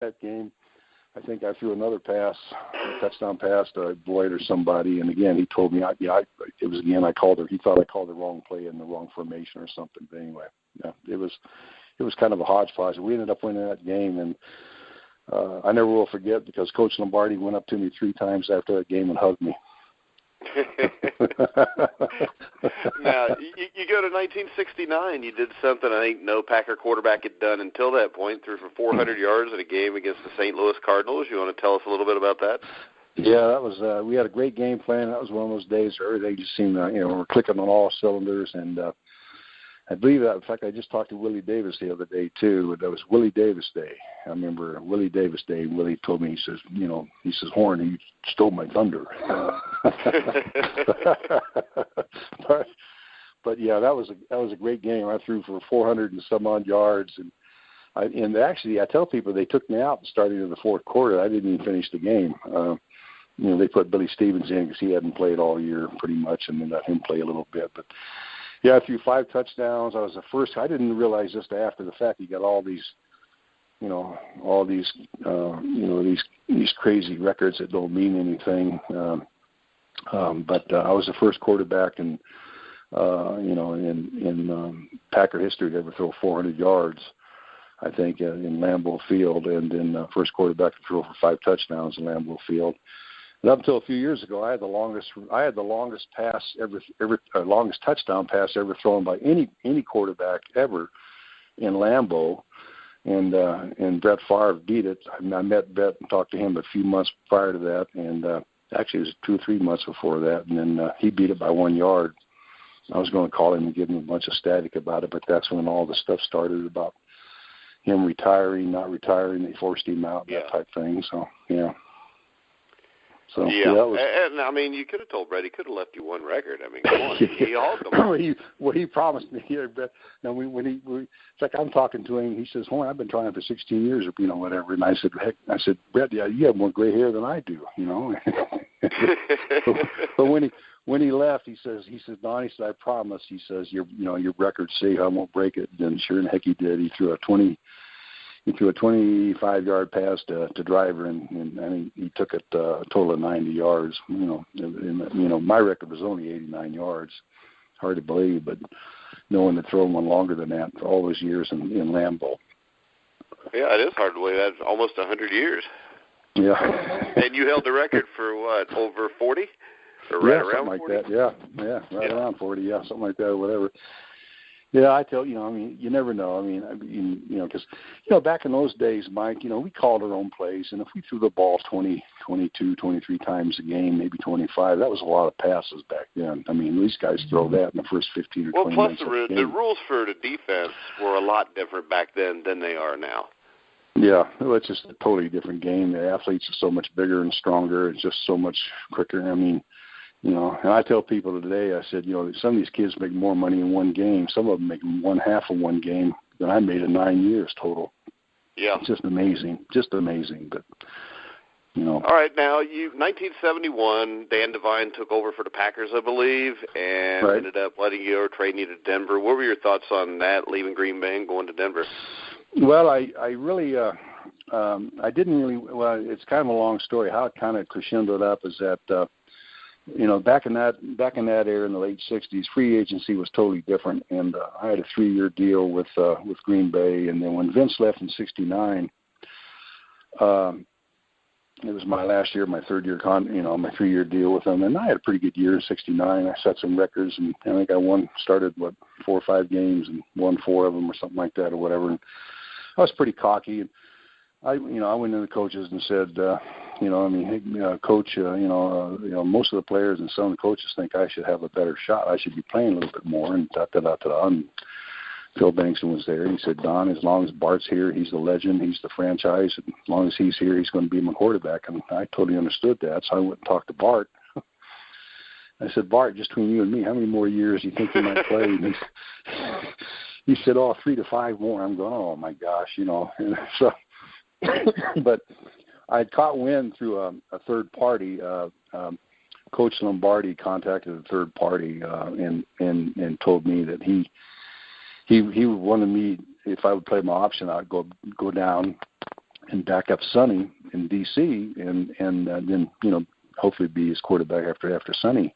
that game. I think I threw another pass, a touchdown pass to Boyd or somebody, and again he told me, it was again I called her. He thought I called the wrong play in the wrong formation or something. But anyway, yeah, it was kind of a hodgepodge. We ended up winning that game, and I never will forget because Coach Lombardi went up to me 3 times after that game and hugged me. Now, you go to 1969. You did something I think no Packer quarterback had done until that point, threw for 400 yards in a game against the St. Louis Cardinals. You want to tell us a little bit about that? Yeah, that was we had a great game plan. That was one of those days where everything just seemed, we're clicking on all cylinders. And I believe that, in fact, I just talked to Willie Davis the other day, too. That was Willie Davis Day. I remember Willie Davis Day. Willie told me, he says, Horn, you stole my thunder. but yeah, that was a great game. I threw for 400 and some odd yards. And actually, I tell people they took me out starting in the fourth quarter. I didn't even finish the game. They put Billy Stevens in because he hadn't played all year pretty much, and then let him play a little bit. But yeah, I threw 5 touchdowns. I was the first. I didn't realize just after the fact he got all these, these crazy records that don't mean anything. But I was the first quarterback in Packer history to ever throw 400 yards. I think in Lambeau Field, and then first quarterback to throw for 5 touchdowns in Lambeau Field. And up until a few years ago, I had the longest pass longest touchdown pass ever thrown by any quarterback ever in Lambeau, and Brett Favre beat it. I met Brett and talked to him a few months prior to that, and actually it was 2 or 3 months before that, and then he beat it by 1 yard. I was going to call him and give him a bunch of static about it, but that's when all the stuff started about him retiring, not retiring. They forced him out, that type thing. So yeah. So yeah, and I mean, you could have told Brett he could have left you one record. I mean, come on, he hauled them. He promised me here, Brett. Now it's like I'm talking to him. He says, "Horn, I've been trying for 16 years, or whatever." And I said, Brett, yeah, you have more gray hair than I do, But when he left, he says, Don, he said, I promise. He says, your record's safe. I won't break it. And sure and heck, he did. He threw a 25-yard pass to Driver, and he took it a total of 90 yards. My record was only 89 yards. Hard to believe, but no one had thrown one longer than that for all those years in Lambeau. Yeah, it is hard to believe. That's almost 100 years. Yeah. And you held the record for what, over 40? Or right around something 40? like that. Yeah, around 40. Yeah, something like that, or whatever. Yeah, I tell you, you never know. Because back in those days, Mike, we called our own plays, and if we threw the ball 20, 22, 23 times a game, maybe 25, that was a lot of passes back then. These guys throw that in the first 15 or 20 minutes. Well, plus the rules for the defense were a lot different back then than they are now. Yeah, well, it's just a totally different game. The athletes are so much bigger and stronger. It's just so much quicker. And I tell people today, I said, some of these kids make more money in one game. Some of them make one half of one game than I made in 9 years total. Yeah. It's just amazing. But, All right, now, 1971, Dan Devine took over for the Packers, I believe, and ended up letting you or trading you to Denver. What were your thoughts on that, leaving Green Bay and going to Denver? Well, I really I didn't really – well, it's kind of a long story. How it kind of crescendoed up is that back in that era in the late '60s, free agency was totally different, and I had a 3-year deal with Green Bay, and then when Vince left in '69, it was my last year, my third year my 3-year deal with him, and I had a pretty good year in '69. I set some records, and I think I started 4 or 5 games and won 4 of them or something like that or whatever. And I was pretty cocky, and I went to the coaches and said, hey, coach, most of the players and some of the coaches think I should have a better shot. I should be playing a little bit more, and And Phil Bankston was there. He said, Don, as long as Bart's here, he's the legend, he's the franchise. And as long as he's here, he's going to be my quarterback. And I totally understood that, so I went and talked to Bart. I said, Bart, just between you and me, how many more years do you think you might play? And he said, 3 to 5 more. I'm going, oh, my gosh, And so, but I had caught wind through a third party. Coach Lombardi contacted a third party and told me that he wanted me, if I would play my option, I'd go down and back up Sonny in D.C. and then hopefully be his quarterback after Sonny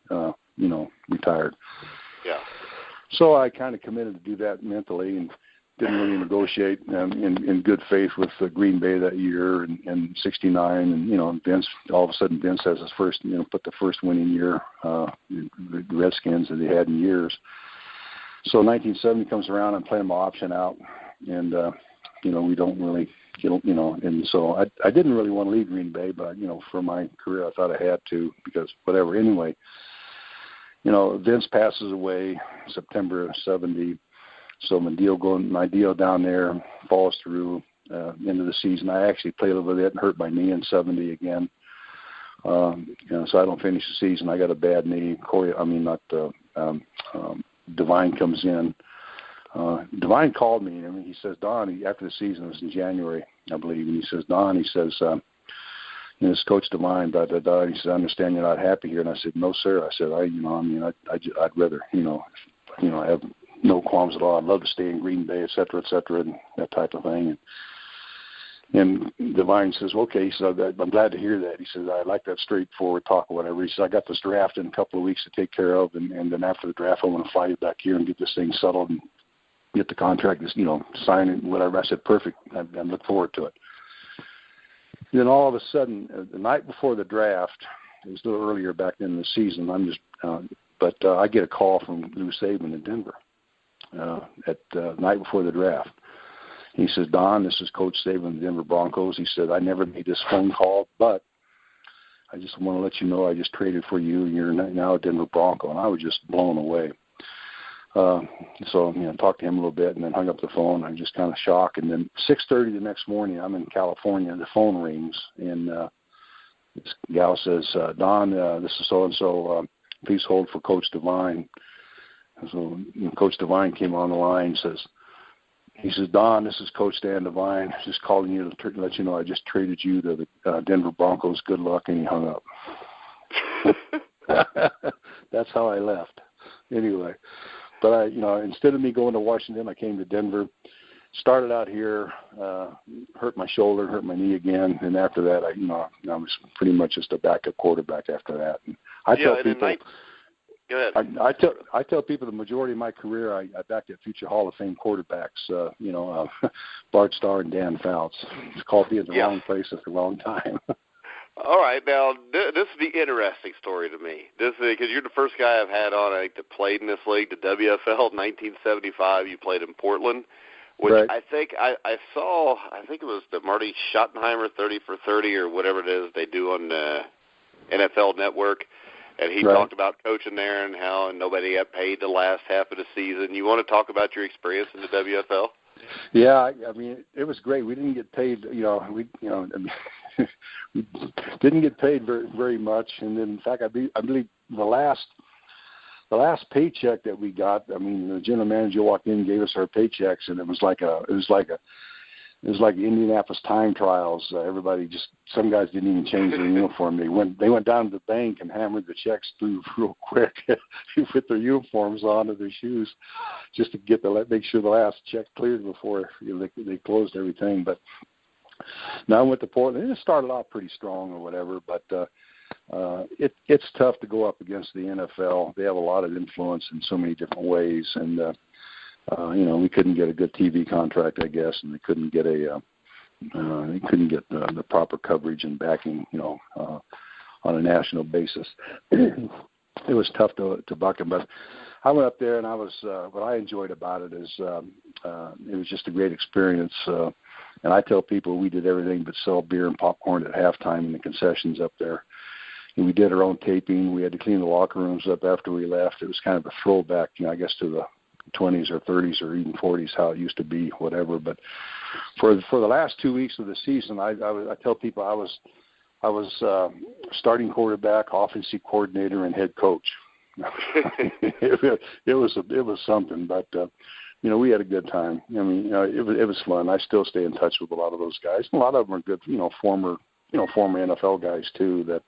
retired. Yeah. So I kind of committed to do that mentally and didn't really negotiate in good faith with Green Bay that year in '69. And Vince, all of a sudden Vince has his first, put the first winning year, the Redskins that he had in years. So 1970 comes around, I'm playing my option out, and we don't really and so I didn't really want to leave Green Bay, but for my career I thought I had to, because whatever. Anyway, Vince passes away September of '70. So my deal down there falls through into the season. I actually played a little bit and hurt my knee in '70 again. So I don't finish the season. I got a bad knee. Divine comes in. Divine called me. He says, Don, after the season, it was in January, I believe, and he says, Don, it's Coach Divine, da, da, da. He says, I understand you're not happy here. And I said, no, sir. I said, I'd rather, I have no qualms at all. I'd love to stay in Green Bay, et cetera, and that type of thing. And Divine says, okay. He said, I'm glad to hear that. He says, I like that straightforward talk or whatever. He says, I got this draft in a couple of weeks to take care of, and then after the draft, I want to fly you back here and get this thing settled and get the contract, sign it, whatever. I said, perfect. I look forward to it. And then all of a sudden, the night before the draft, it was a little earlier back in the season, I get a call from Lou Saban in Denver at the night before the draft. He says, Don, this is Coach Saban of the Denver Broncos. He said, I never made this phone call, but I just want to let you know I just traded for you, and you're now a Denver Bronco. And I was just blown away. So talked to him a little bit and then hung up the phone. I'm just kind of shocked. And then 6:30 the next morning, I'm in California, and the phone rings, and this gal says, Don, this is so-and-so. Please hold for Coach Divine. And so Coach Divine came on the line and he says, Don, this is Coach Dan Divine. Just calling you to let you know I just traded you to the Denver Broncos. Good luck. And he hung up. That's how I left. Anyway, but instead of me going to Washington, I came to Denver. Started out here, hurt my shoulder, hurt my knee again, and after that, I was pretty much just a backup quarterback after that. And I tell people, go ahead. I tell people the majority of my career, I backed up future Hall of Fame quarterbacks, Bart Starr and Dan Fouts. It's called being in the wrong place at the wrong time. All right, now this is the interesting story to me. This is because you're the first guy I've had on, I think, that played in this league, the WFL. 1975, you played in Portland, which right. I think I saw. I think it was the Marty Schottenheimer 30 for 30 or whatever it is they do on the NFL Network, and he talked about coaching there and how nobody got paid the last half of the season. You want to talk about your experience in the WFL? Yeah, it was great. We didn't get paid. We didn't get paid very, very much. And then, in fact, I believe the last paycheck that we got, the general manager walked in and gave us our paychecks, and it was like Indianapolis time trials. Some guys didn't even change their uniform. They went down to the bank and hammered the checks through real quick with their uniforms on and their shoes, just to make sure the last check cleared before they closed everything. But now I went to Portland. It started off pretty strong or whatever, but it's tough to go up against the NFL. They have a lot of influence in so many different ways, and we couldn't get a good TV contract, I guess, and they couldn't get the proper coverage and backing, on a national basis. It was tough to buck them, but I went up there, and I was what I enjoyed about it is it was just a great experience. And I tell people we did everything but sell beer and popcorn at halftime in the concessions up there. And we did our own taping. We had to clean the locker rooms up after we left. It was kind of a throwback, I guess, to the 20s or 30s or even 40s, how it used to be, whatever. But for the last 2 weeks of the season, I tell people I was starting quarterback, offensive coordinator, and head coach. It was something, but we had a good time. It was fun. I still stay in touch with a lot of those guys. A lot of them are good, former NFL guys too that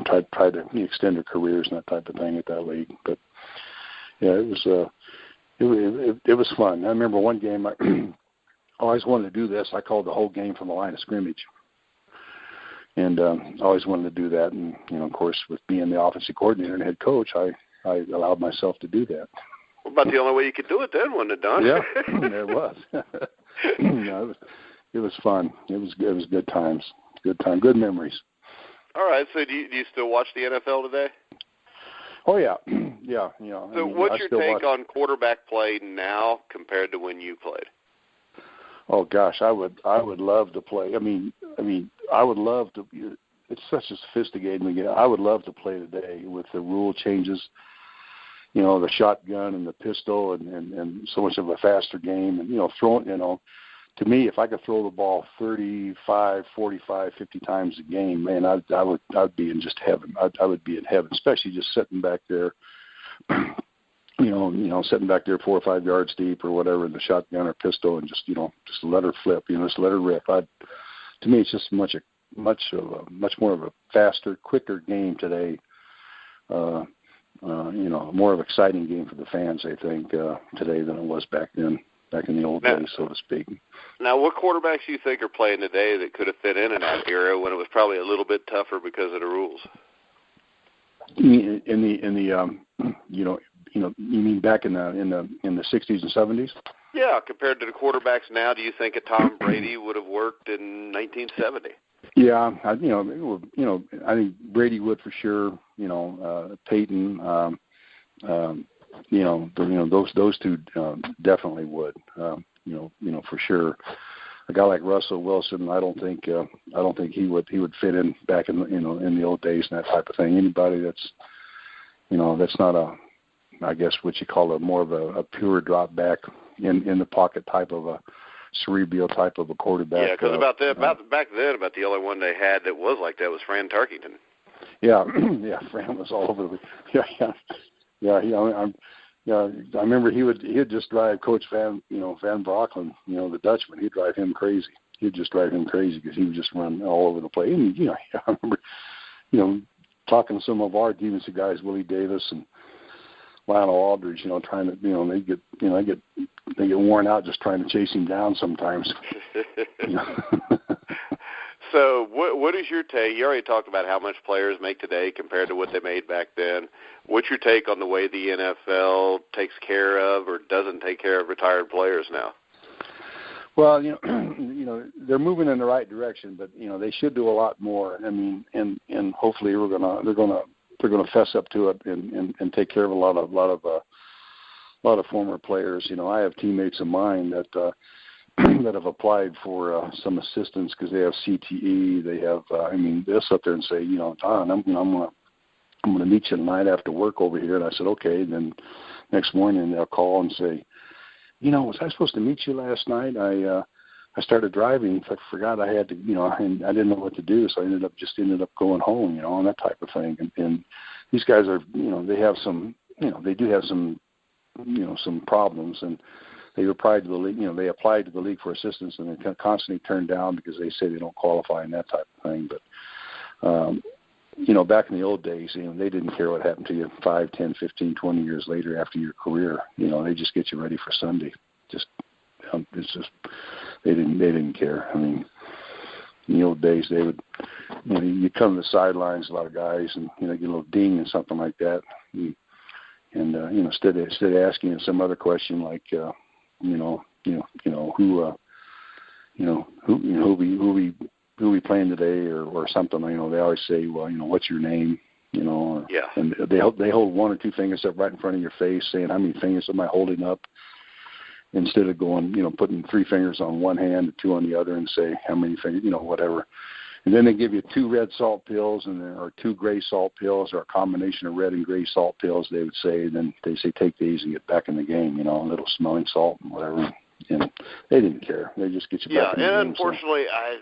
tried to extend their careers and that type of thing at that league. But yeah, it was fun. I remember one game always wanted to do this. I called the whole game from the line of scrimmage. And I always wanted to do that. And, of course, with being the offensive coordinator and head coach, I allowed myself to do that. Well, about the only way you could do it then, wasn't it, Don? Yeah, it was. It was fun. It was good times. Good memories. All right. So do you still watch the NFL today? Oh, yeah. Yeah. So what's your take on quarterback play now compared to when you played? Oh gosh, I would love to play. I mean, I would love to. It's such a sophisticated game. I would love to play today with the rule changes. The shotgun and the pistol, and so much of a faster game. And throwing. To me, if I could throw the ball 35, 45, 50 times a game, man, I'd be in just heaven. I would be in heaven, especially just sitting back there. Sitting back there 4 or 5 yards deep or whatever in the shotgun or pistol, and just let her flip, just let her rip. To me, it's just much more of a faster, quicker game today. More of an exciting game for the fans, I think, today than it was back then, back in the old days, so to speak. Now, what quarterbacks do you think are playing today that could have fit in that era when it was probably a little bit tougher because of the rules? You mean back in the 60s and 70s? Yeah, compared to the quarterbacks now, do you think a Tom Brady would have worked in 1970? Yeah, I think Brady would for sure. Peyton, those two definitely would. For sure. A guy like Russell Wilson, I don't think he would fit in back in the old days and that type of thing. Anybody that's not I guess what you call more of a pure drop back in the pocket type of a cerebral type of a quarterback. Yeah, because back then, the only one they had that was like that was Fran Tarkenton. Yeah, yeah, Fran was all over the. I remember he'd just drive Coach Van Broeklen, the Dutchman. He'd drive him crazy. He'd just drive him crazy because he would just run all over the place. And I remember, talking to some of our defensive guys, Willie Davis and Lionel Aldridge, trying to, they get worn out just trying to chase him down sometimes. So what is your take? You already talked about how much players make today compared to what they made back then. What's your take on the way the NFL takes care of or doesn't take care of retired players now? Well, they're moving in the right direction, but they should do a lot more. I mean, and hopefully they're gonna fess up to it and take care of a lot of former players. I have teammates of mine that have applied for some assistance because they have CTE. They have, they'll sit there and say, Don, I'm gonna meet you tonight after work over here. And I said, okay. And then next morning they'll call and say, was I supposed to meet you last night? I started driving. I forgot I had to, and I didn't know what to do, so I ended up going home, and that type of thing. And these guys are, they have some, they do have some, some problems, and they applied to the league. They applied to the league for assistance, and they're constantly turned down because they say they don't qualify and that type of thing. But back in the old days, they didn't care what happened to you 5, 10, 15, 20 years later after your career. They just get you ready for Sunday. It's just they didn't care. I mean, in the old days, they would, you come to the sidelines, a lot of guys, and get a little ding and something like that, and instead of asking some other question like, who we playing today or something, they always say, well, what's your name, yeah. And they hold 1 or 2 fingers up right in front of your face, saying how many fingers am I holding up, instead of going, putting 3 fingers on one hand and 2 on the other and say how many fingers, whatever. And then they give you 2 red salt pills or 2 gray salt pills or a combination of red and gray salt pills, they would say. And then they say, take these and get back in the game, a little smelling salt and whatever. And they didn't care. They just get you back in the game. Yeah, and unfortunately, I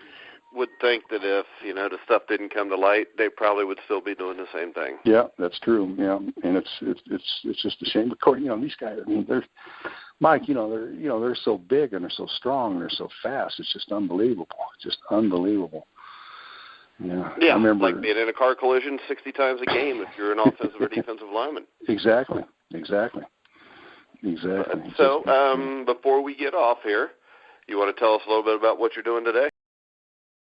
would think that if, the stuff didn't come to light, they probably would still be doing the same thing. Yeah, that's true. Yeah, and it's just a shame. But, these guys, they're, Mike, they're so big and they're so strong and they're so fast. It's just unbelievable. Yeah, I remember, like being in a car collision 60 times a game if you're an offensive or defensive lineman. Exactly. So before we get off here, You want to tell us a little bit about what you're doing today?